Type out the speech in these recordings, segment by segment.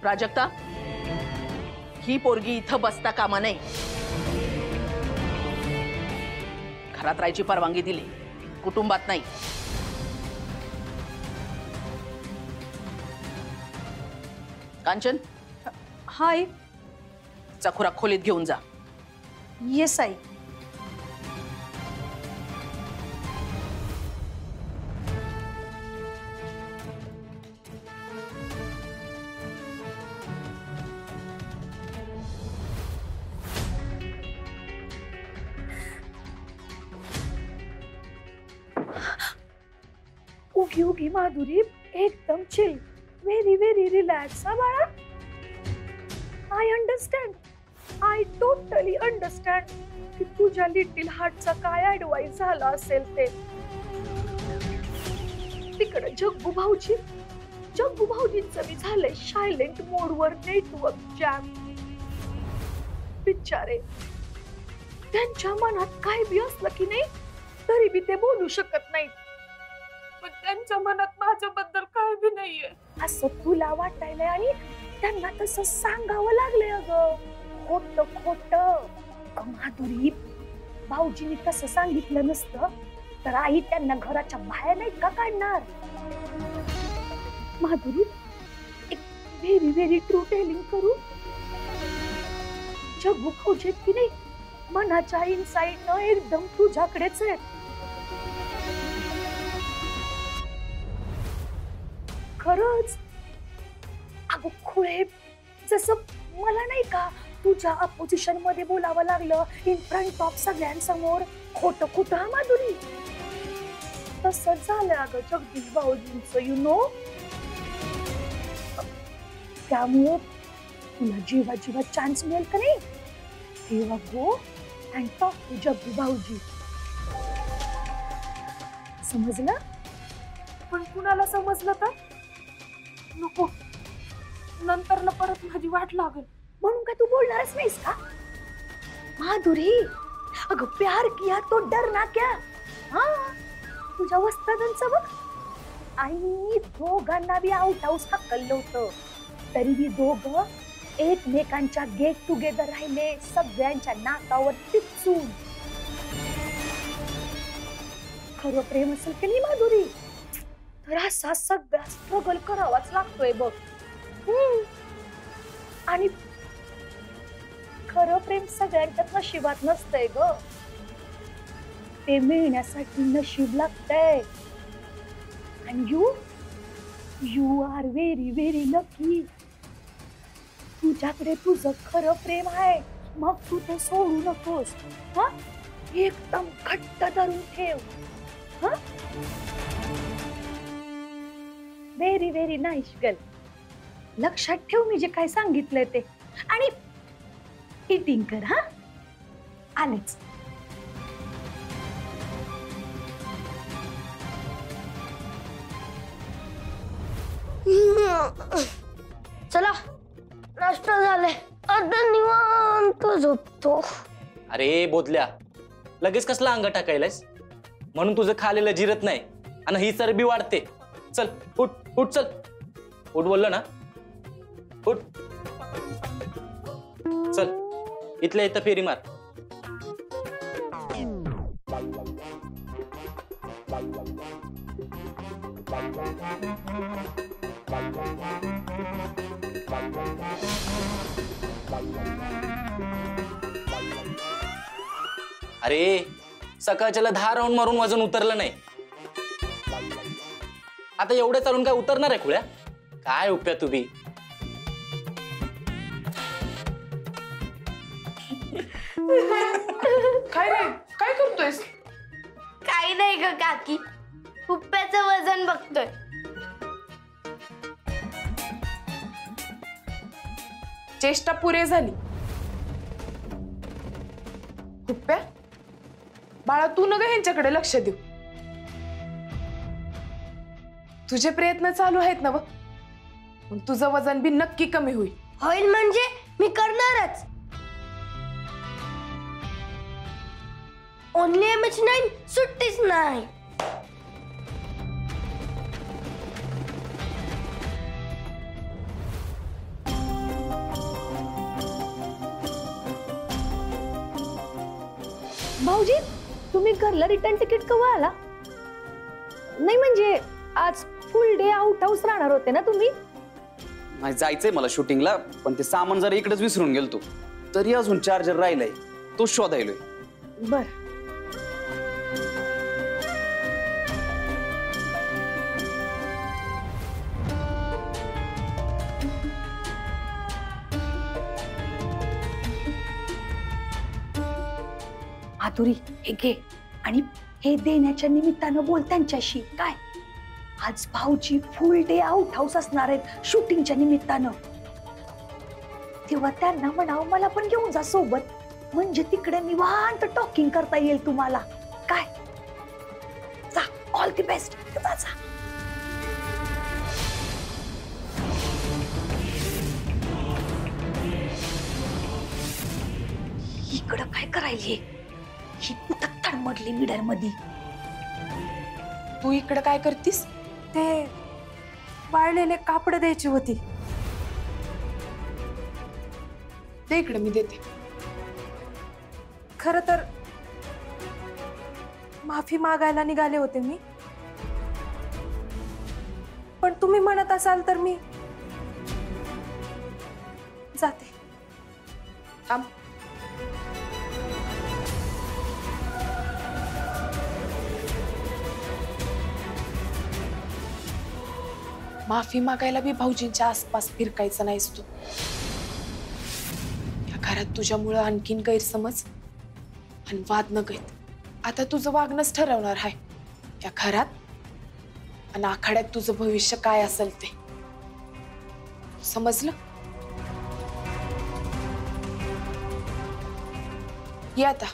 प्राजक्ता, ही पोरगी इथं बसता कामा नाही. घरात राहायची परवानगी दिली, कुटुंबात नाही. कांचन, हाय. चखुरा खोलीत घेऊन जा. Yes I. उगी उगी माधुरी, एकदम चिल, व्हेरी व्हेरी रिलॅक्स. हा बाळा, I understand, I totally understand की तुझ्या लिटिल हार्टचा काय ऍडवाइस झाला असेल ते. तिकडे जग्गू भाऊजींचं बी झालंय सायलेंट मोडवर नेटवर्क जॅम. बिचारे, त्यांच्या मनात काय बी असलं की नाही तरी बी ते बोलू शकत नाही. पण त्यांच्या मनात माझ्याबद्दल काय बी नाहीये असं तुला वाटायलंय आणि त्यांना तसं सांगावं लागलंय. अगं खोट खोट. माधुरी, भाऊजींनी तसं सांगितलं नसतं तर आई त्यांना घराच्या बाहेर नाही का काढणार. माधुरी, एक व्हेरी व्हेरी ट्रू टेलिंग करू. जग्गू भाऊजी की नाही मनाच्या इनसाइड न एकदम तुझ्याकडेच आहे. खरंच. अगं खुळे, जसं मला नाही का तुझ्या अपोजिशन मध्ये बोलावं लागलं इन फ्रंट ऑफ सगळ्यांसमोर. खोटं खोटं. हा माधुरी, तसंच झालं अगं जगदीश भाऊजींचं, यु नो. त्यामुळे तुला जेव्हा जेव्हा चान्स मिळेल का नाही तेव्हा go and talk to Jaggu भाऊजी. समजलं? पण कुणाला समजलं तर नको, नंतर ना परत माझी वाट लागेल. म्हणून काय तू बोलणारच नाहीस का? माधुरी, अगं प्यार किया तो डरना क्या. हा, तुझ्या वस्त्रांचं बघ. आई दोघांना बी आउट हाऊस हकललं होतं तरी बी दोघं एकमेकांच्या गेट टुगेदर राहिले, सगळ्यांच्या नाकावर टिचून. खरं प्रेम असेल की नाही माधुरी तर असा सगळा स्ट्रगल करावाच लागतोय बघ. आणि खरं प्रेम सगळ्यांच्या नशिबात नसतंय ग, ते मिळण्यासाठी नशीब लागतंय. आणि you are very very lucky. तुझ्याकडे तुझं खरं प्रेम आहे, मग तू ते सोडू नकोस. हा, एकदम घट्ट धरून ठेव. हा, व्हेरी व्हेरी नाईस गर्ल. लक्षात ठेव मी जे काय सांगितलंय ते. आणि इटिंग कर. हा, आलेच. चला, नाश्ता झालाय, आता निवांत झोपतो. अरे बोधल्या, लगेच कसला अंग टाकायलास? म्हणून तुझं खालेलं जिरत नाही आणि ही चरबी वाढते. चल उठ उठ, चल उठ बोललो ना, उठ. चल इथल्या इथं फेरी मार. अरे सकाळच्याला 10 राऊंड मारून वजन उतरलं नाही, आता एवढं चालून काय उतरणार आहे खुळ्या? काय उप्या तुम्ही. काय रे, काय करतोयस? काही नाही ग काकी, हुप्प्याचं वजन बघतोय. चेष्टा पुरे झाली. हुप्प्या, बाळा तू न ग ह्यांच्याकडे लक्ष देऊ. तुझे प्रयत्न चालू आहेत ना, मग तुझं वजन बी नक्की कमी होईल. होईल म्हणजे मी करणारच. ओनली MH9 सुट्टीच नाही. भाऊजी तुम्ही घरला रिटर्न तिकीट कवा आला? नाही म्हणजे आज फुल डे आउट हाऊस राहणार होते ना तुम्ही? नाही जायचंय मला शूटिंगला, पण ते सामान जरा इकडेच विसरून गेलतो. तरी अजून चार्जर राहिलाय, तो शोधायलोय. बर. माधुरी हे घे आणि हे देण्याच्या निमित्तानं बोल त्यांच्याशी. काय आज भाऊची फुल डे आउट हाऊस असणार आहेत शूटिंगच्या निमित्तानं. तेव्हा त्यांना म्हणावं मला पण घेऊन जा सोबत, म्हणजे तिकडे निवांत टॉकिंग करता येईल तुम्हाला. काय जा, ऑल दी बेस्ट. जा जा. इकडं काय करायली ही कुठं तडमडली मिडल मध्ये. तू इकडे काय करतीस? ते वाळलेले कापड द्यायची होती. ते इकडे मी देते. खर तर माफी मागायला निघाले होते मी, पण तुम्ही म्हणत असाल तर मी जाते. थांब. माफी मागायला बी भाऊजींच्या आसपास फिरकायचं नाहीस तू. या घरात तुझ्यामुळं आणखीन गैरसमज आणि वाद नकैत. आता तुझं वागणंच ठरवणार आहे या घरात आणि आखाड्यात तुझं भविष्य काय असेल ते. समजलं? ये आता.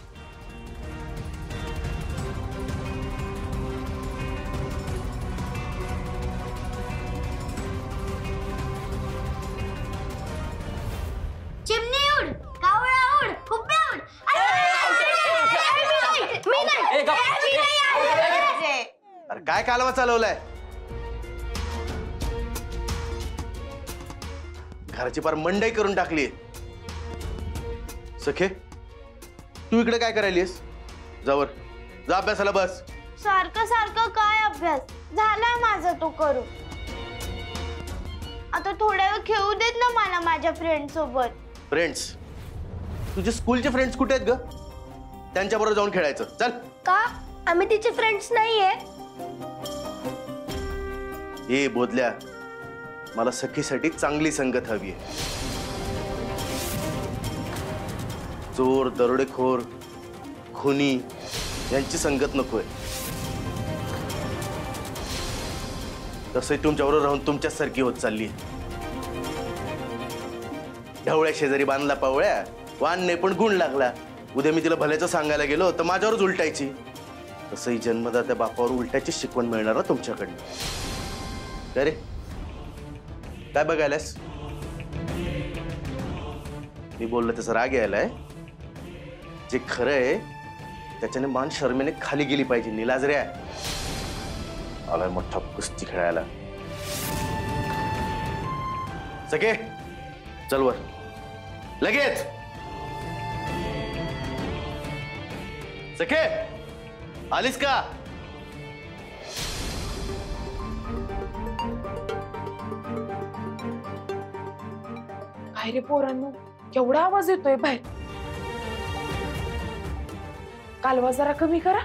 चिमणी उड, कावळा उड, हुब्ब्या उड. मी नाही. ए, गप. अरे काय कालवा चालवलाय? घराची पार मंडई करून टाकली. सखे तू इकडे काय करायलीस? जावर जा, अभ्यासाला बस. सारखं सारखं काय अभ्यास झालाय माझा तो करू. आता थोड्या वेळ खेळू देत ना मला माझ्या फ्रेंड सोबत. फ्रेंड्स? तुझे स्कूलचे फ्रेंड्स कुठे आहेत ग? त्यांच्याबरोबर जाऊन खेळायचं. चल. का? आम्ही तिचे फ्रेंड्स नाहीये. ए बोधल्या, मला सखीसाठी चांगली संगत हवी आहे. चोर, दरोडेखोर, खुनी यांची संगत नकोय. तसंही तुमच्याबरोबर राहून तुमच्याच सारखी होत चालली. ढवळ्या शेजारी बांधला पावळ्या, वान नाही पण गुण लागला. उद्या मी तिला भल्याचं सांगायला गेलो तर माझ्यावरच उलटायची. तसंही जन्मदात्या बापावर उलटायची शिकवण मिळणार ना तुमच्याकडनं. अरे काय बघायलास? मी बोललो तसं राग यायलाय. जे खरं आहे त्याच्याने मान शर्मेने खाली गेली पाहिजे. निलाजऱ्या आलाय मोठा कुस्ती खेळायला. सखे चल वर लगेच. सखे आलीस का? काय रे पोरांनो, केवढा आवाज येतोय बाहेर. कालवा जरा कमी करा.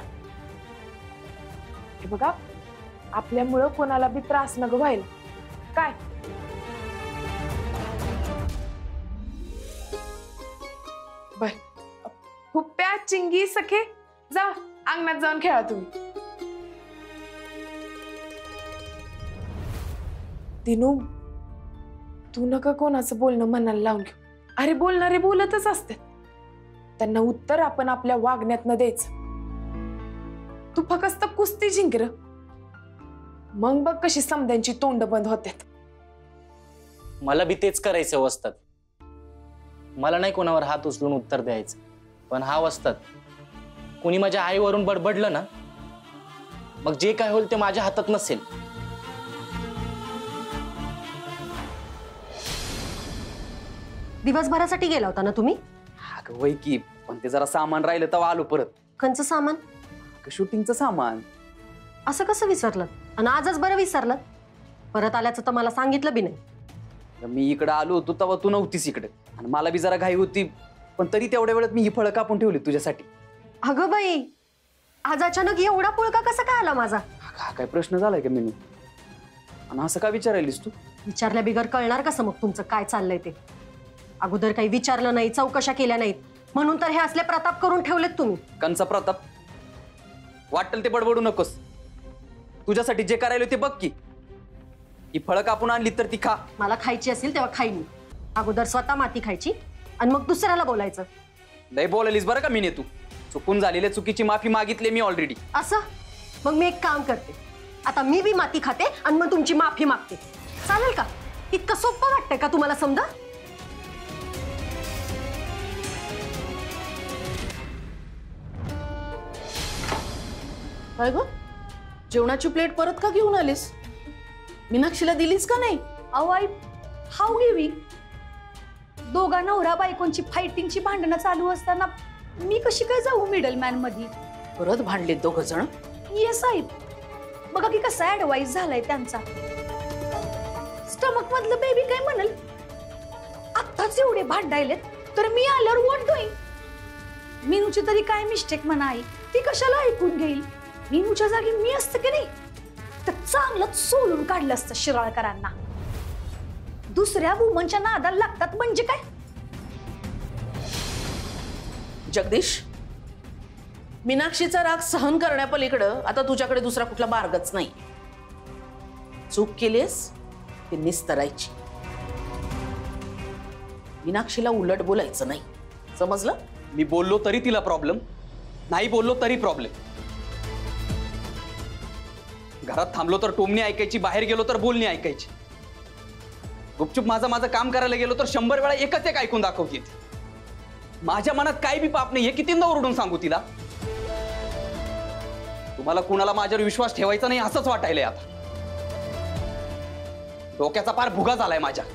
हे बघा, आपल्यामुळं कोणाला बी त्रास नको व्हायला. काय बर, हुप्प्या, चिंगी, सखे जा अंगणात जाऊन खेळा तुम्ही. दिनू, तू नका कोणाचं बोलणं मनाला लावून घेऊ. अरे बोलणारे बोलतच असतात, त्यांना उत्तर आपण आपल्या वागण्यातनं द्यायचं. तू फक्त कुस्ती जिंक र, मग बघ कशी समद्यांची तोंड बंद होतात. मला बी तेच करायचं वस्तात. मला नाही कोणावर हात उचलून उत्तर द्यायचं, पण हा वस्तात कोणी माझ्या आईवरून बडबडलं ना, मग जे काय होईल ते माझ्या हातात नसेल. दिवसभरासाठी गेला होता ना तुम्ही? अगं वय की, पण ते जरा सामान राहिलं तेव्हा आलो परत. कंचं सामान? शूटिंगचं सामान. असं कसं विसरलं? आणि आजच बरं विसरलं? परत आल्याचं तर मला सांगितलं बी नाही. मी इकडे आलो होतो तेव्हा तू नव्हतीस इकडे आणि मला बी जरा घाई होती, पण तरी तेवढ्या वेळात मी ही फळं कापून ठेवली तुझ्यासाठी. अगं बाई, आज अचानक एवढा पुळका कसा काय आला माझा? हा काय प्रश्न झालाय का मेनू? आणि असं का विचारायलीस तू? विचारल्या बिगर कळणार कसं मग तुमचं काय चाललंय ते? अगोदर काही विचारलं नाही, चौकशा केल्या नाहीत, म्हणून तर हे असले प्रताप करून ठेवलेत तुम्ही. कंचा प्रताप? वाटेल ते बडबडू नकोस. तुझ्यासाठी जे करायला ते बघ की. ही फळं कापून आणली तर ती खा. मला खायची असेल तेव्हा खाईन मी. अगोदर स्वतः माती खायची आणि मग दुसऱ्याला बोलायचं. लय बोललीस बरं का मी तू. चुकून झालेल्या चुकीची माफी मागितली मी ऑलरेडी. असं? मग मी एक काम करते, आता मी बी माती खाते आणि मग तुमची माफी मागते. चालेल का? इतकं सोपं वाटतंय का तुम्हाला समजा? काय ग, जेवणाची प्लेट परत का घेऊन आलीस? मीनाक्षीला दिलीस का नाही? अहो आई, हाऊ गेवी. दोघा नवरा बायकोंची फायटिंगची भांडणं चालू असताना मी कशी काय जाऊ मिडलमॅन मध्ये? परत भांडलेत दोघ जण? येस साहेब, बघा की कसा ऍडवाइस झालाय त्यांचा. स्टमक मधलं बेबी काय म्हणल? आत्ताच एवढे भांडायलेत तर मी आल्यावर व्हॉट डुईंग? मीनूची तरी काय मिस्टेक म्हणा आई, ती कशाला ऐकून घेईल? मीनूच्या जागी मी असते की नाही तर चांगलंच सोलून काढलं असतं शिराळकरांना. दुसऱ्या वुमनच्या नादाला लागतात म्हणजे काय? जगदीश, मीनाक्षीचा राग सहन करण्यापलीकडं आता तुझ्याकडे दुसरा कुठला मार्गच नाही. चूक केलीस ती निस्तरायची. मीनाक्षीला उलट बोलायचं नाही, समजलं? मी बोललो तरी तिला प्रॉब्लेम, नाही बोललो तरी प्रॉब्लेम. घरात थांबलो तर टोमणी ऐकायची, बाहेर गेलो तर बोलणी ऐकायची. गुपचूप माझं काम करायला गेलो तर 100 वेळा एकच एक ऐकून दाखवते. माझ्या मनात काय बी पाप नाही हे कितींदा ओरडून सांगू तिला? तुम्हाला कुणाला माझ्यावर विश्वास ठेवायचा नाही असंच वाटायलंय आता. डोक्याचा पार भुगा झालाय माझ्या.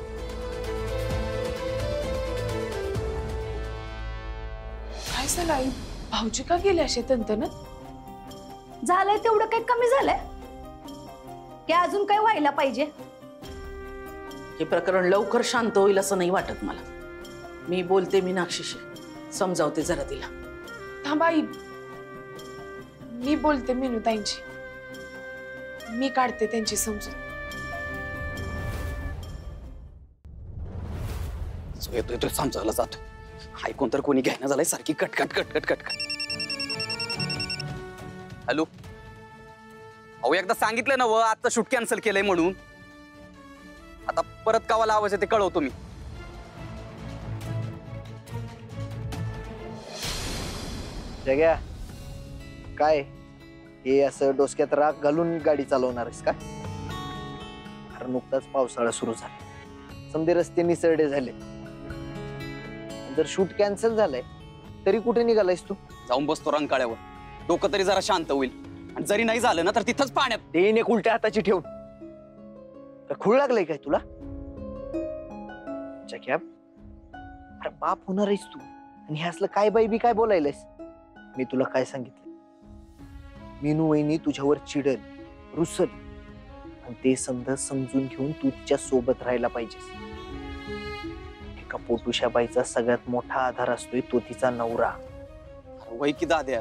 काय झालं आई? भाऊजी का गेले असे तंतनत? झालंय तेवढं काही कमी झालंय की अजून काय व्हायला पाहिजे? हे प्रकरण लवकर शांत होईल असं नाही वाटत मला. मी बोलते मीनाक्षीशी, समजावते जरा तिला. थांबा आई, मी बोलते मीनूताईंची. मी काढते त्यांची समजूत. येतोय समजायला जातो. ऐकून तर कोणी घ्यायला झालंय सारखी कटकट कटकट कटकट. हॅलो, अहो एकदा सांगितलं ना व आता शूट कॅन्सल केलंय म्हणून. आता परत कावाला आवाज आहे ते कळवतो मी. जग्या, काय हे असं डोसक्यात राग घालून गाडी चालवणार आहेस का? अरे नुकताच पावसाळा सुरू झाला, समजे रस्ते निसरडे झाले. जर शूट कॅन्सल झालंय तरी कुठे निघालायस तू? जाऊन बसतो रंकाळ्यावर, डोकं तरी जरा शांत होईल. आणि जरी नाही झालं ना तर तिथंच पाण्यात. देईन एक उलट्या हाताची ठेवून. खूळ लागलंय काय तुला? जग्या, अरे बाप होणार आहेस तू आणि हे असलं काय बाई बी काय बोलायलायस? मी तुला काय सांगितलं? मीनू वहिनी तुझ्यावर चिडल, रुसल आणि ते समजून घेऊन तू तिच्या सोबत राहायला पाहिजेस. एका पोटुशा बाईचा सगळ्यात मोठा आधार असतोय तो तिचा नवरा. वय की दाद्या,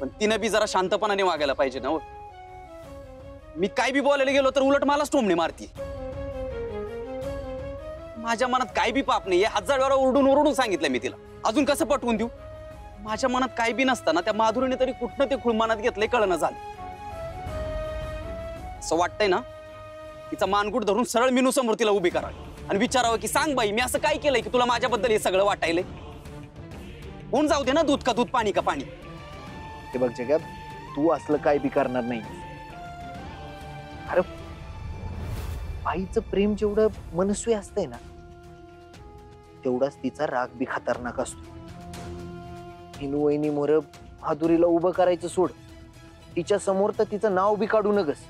पण तिने बी जरा शांतपणाने वागायला पाहिजे ना. मी काय बी बोलायला गेलो तर उलट मलाच टोमणे मारती. माझ्या मनात काय बी पाप नाही, 1000 वेळा ओरडून सांगितलं मी तिला. अजून कसं पटवून देऊ? माझ्या मनात काय बी नसताना त्या माधुरीने तरी कुठनं ते खूळ मनात घेतलंय कळणं झालं. असं वाटतंय ना तिचा मानगुट धरून सरळ मीनू समोर तिला उभी करावी आणि विचारावं की सांग बाई मी असं काय केलंय की तुला माझ्याबद्दल हे सगळं वाटायलंय? होऊन जाऊ दे ना, दूध का दूध पाणी का पाणी. हे बघ जग्या, तू असलं काय बी करणार नाही. अरे बाईचं प्रेम जेवढं मनस्वी असतंय ना तेवढाच तिचा राग बी खतरनाक असतो. हिनू वहिनी मोर माधुरीला उभं करायचं सोड, तिच्या समोर तर तिचं नाव बी काढू नगस.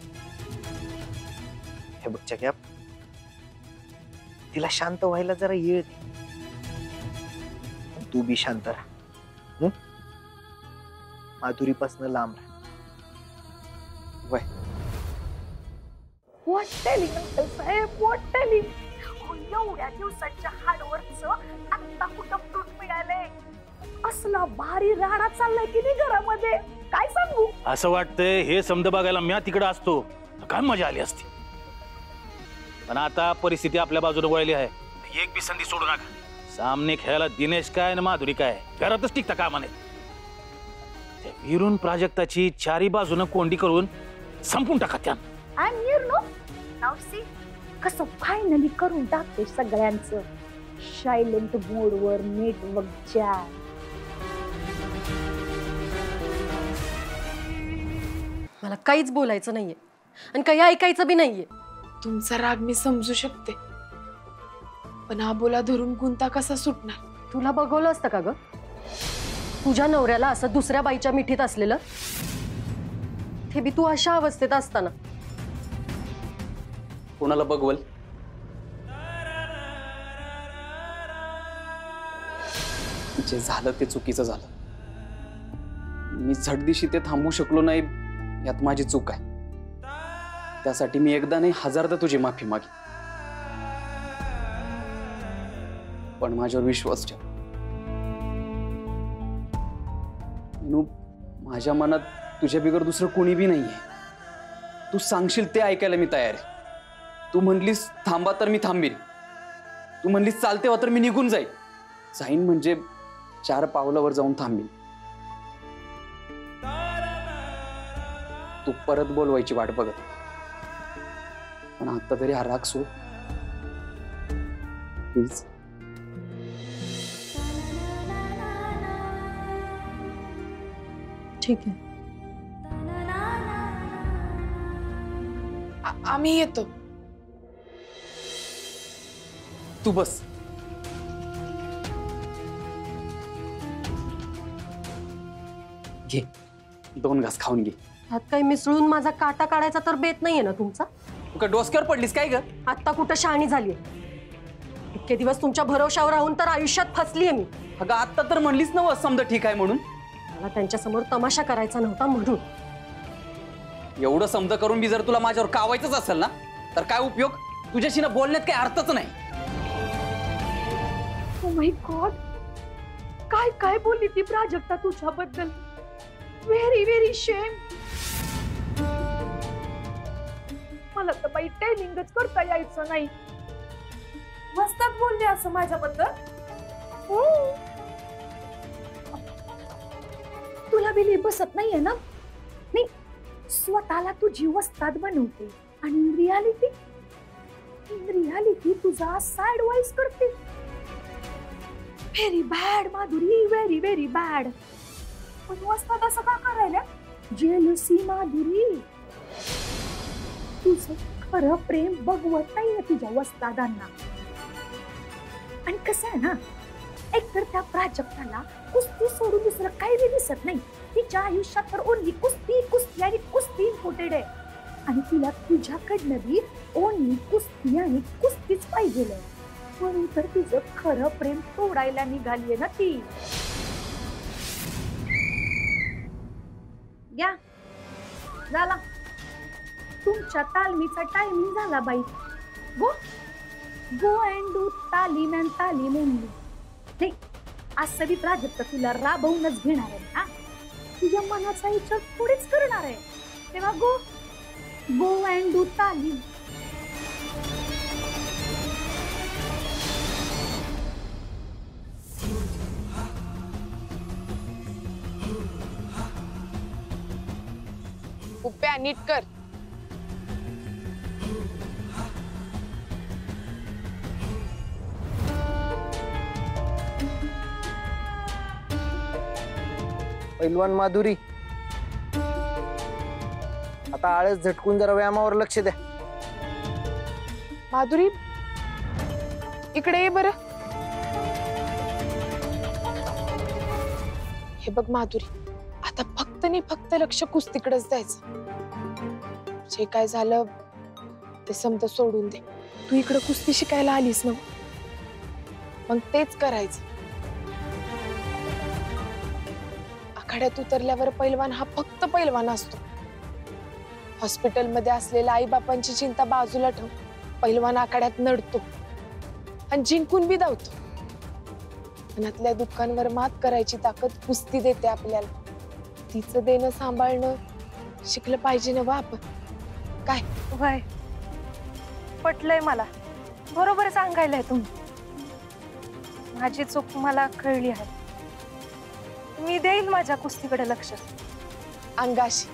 हे बघ जग्या, तिला शांत व्हायला जरा येळ दे. तू बी शांत राहा. माधुरीपासून लांब राहा. वय What telling, अंकल साहेब, what telling? एवढ्या दिवसाच्या हार्डवर्कचं आता कुठं फ्रूट मिळालंय. असला भारी राडा चाललाय की नाही घरामध्ये, काय सांगू. असं वाटतंय हे समज बघायला मी तिकडे असतो तर काय मजा आली असती. पण आता परिस्थिती आपल्या बाजूने वळली आहे. एक बी संधी सोडू नका. सामने खेळायला दिनेश काय ना माधुरी काय घरातच टिकता कामा नये. त्या विरून प्राजक्ताची चारी बाजूनं कोंडी करून संपून टाका त्या. I am here no. Now see कसं फायनली करून टाकते सगळ्यांचं सायलेंट मोडवर नेटवर्कच्या. मला काहीच बोलायचं नाहीये आणि काही ऐकायचं बी नाहीये. तुमचा राग मी समजू शकते, पण हा बोला धरून गुंता कसा सुटणार. तुला बघवलं असतं का ग तुझ्या नवऱ्याला असं दुसऱ्या बाईच्या मिठीत असलेलं, ते बी तू अशा अवस्थेत असताना. कोणाला बघवल? जे झालं ते चुकीचं झालं. मी झटदिशी ते थांबवू शकलो नाही, यात माझी चूक आहे. त्यासाठी मी एकदा नाही हजारदा तुझी माफी मागी. पण माझ्यावर विश्वास ठेव. माझ्या मनात तुझ्या बिगर दुसरं कोणी बी नाहीये. तू सांगशील ते ऐकायला मी तयार आहे. तू म्हणलीस थांबा तर मी थांबीन. तू म्हणलीस चालते तर मी निघून जाईन म्हणजे 4 पावलावर जाऊन थांबीन. तू परत बोलवायची वाट बघत, पण आता तरी हा राग सोड प्लीज. ठीक आहे, आम्ही येतो. तू बस. घे 2 घास खाऊन घे. ह्यात काही मिसळून माझा काटा काढायचा तर बेत नाहीये ना तुमचा. तू का डोसक्यावर पडलीस काय ग? आता कुठं शहाणी झालीये. इतके दिवस तुमच्या भरोशावर राहून तर आयुष्यात फसलीये मी. अगं आता तर म्हणलीस ना समजा ठीक आहे म्हणून. मला त्यांच्या समोर तमाशा करायचा नव्हता म्हणून. एवढं समजा करून बी जर तुला माझ्यावर कावायचंच असेल ना तर काय उपयोग. तुझ्याशी ना बोलण्यात काही अर्थच नाही. ओ माय गॉड, काय काय बोलली ती प्राजक्ता तुझ्याबद्दल. व्हेरी व्हेरी शेम. मला तर बाई टेलिंगच करता यायचं नाही. मस्तच बोलले असं माझ्याबद्दल. तुला बिली बसत नाहीये ना. नाही, स्वतःला तुझी वस्ताद बनवते आणि इन रियालिटी तुझा साइड वाईज करते. Very bad Madhuri, very very bad. पण वस्ताद असं का करायला. जेलसी माधुरी. तुझं खरं प्रेम बघवत नाहीये तुझ्या वस्तादांना. आणि कसं आहे ना, एकतर त्या प्राजक्ताला कुस्ती सोडून दुसरं काही बी दिसत नाही. तिच्या आयुष्यात तर ओनली कुस्ती कुस्ती आणि कुस्ती इम्पॉर्टंट आहे. आणि तिला तुझ्याकडनं बी ओनली कुस्ती आणि कुस्तीच पाहिजे. म्हणून तर तिचं खरं प्रेम तोडायला निघालीये ना ती. या झाला तुमच्या तालमीचा टायमिंग झाला बाई. गो गो अँड डू तालीम अँड तालीम ओनली. नाही, असं बी प्राजक्त तुला राबवूनच घेणार आहे. हा, तुझ्या मनाचा विचार थोडीच करणार आहे. तेव्हा गो गो अँड डू तालीम. उप्प्या नीट कर. पैलवान माधुरी, आता आळस झटकून जरा व्यायामावर लक्ष द्या. माधुरी इकडे ये बरं. हे बघ माधुरी, आता फक्त नाही फक्त लक्ष कुस्तीकडेच द्यायचं. जे काय झालं ते समजा सोडून दे. तू इकडे कुस्ती शिकायला आलीस ना, मग तेच करायचं. आखाड्यात उतरल्यावर पैलवान हा फक्त पैलवान असतो. हॉस्पिटलमध्ये असलेल्या आईबापांची चिंता बाजूला ठेवून पैलवान आखाड्यात नडतो आणि जिंकून बी धावतो. मनातल्या दुःखांवर मात करायची ताकद कुस्ती देते आपल्याला. तिचं देणं सांभाळणं शिकलं पाहिजे ना आपण. काय वय पटलंय मला, बरोबर सांगायलाय तुम्ही. माझी चूक मला कळली आहे. मी देईल माझ्या कुस्तीकडे लक्ष. अंगाशी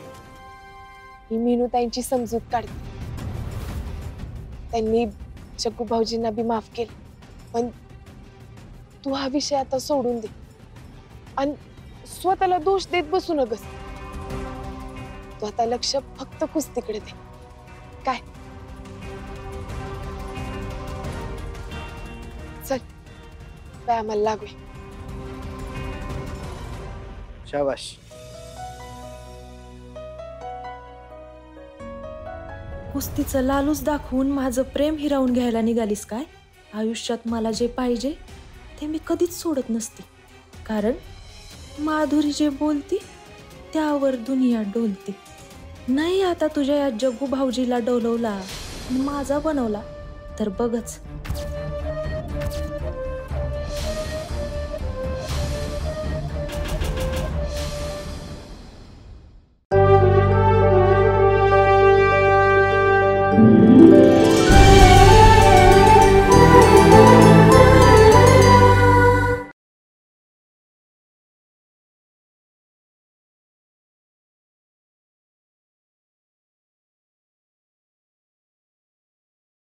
ही मीनूताईंची समजूत काढते. त्यांनी जग्गू भाऊजींना बी माफ केलं, पण तू हा विषय आता सोडून दे आणि स्वतःला दोष देत बसू नकस. तू आता लक्ष फक्त कुस्तीकडे दे. काय चल व्यायामाला लागूया. शाबाश. कुस्तीचं लालूच दाखवून माझं प्रेम हिरावून घ्यायला निघालीस काय? आयुष्यात मला जे पाहिजे ते मी कधीच सोडत नसते, कारण माधुरी जे बोलती त्यावर दुनिया डोलते. नाही आता तुझ्या या जग्गू भाऊजीला डोलवला, माझा बनवला तर बघच.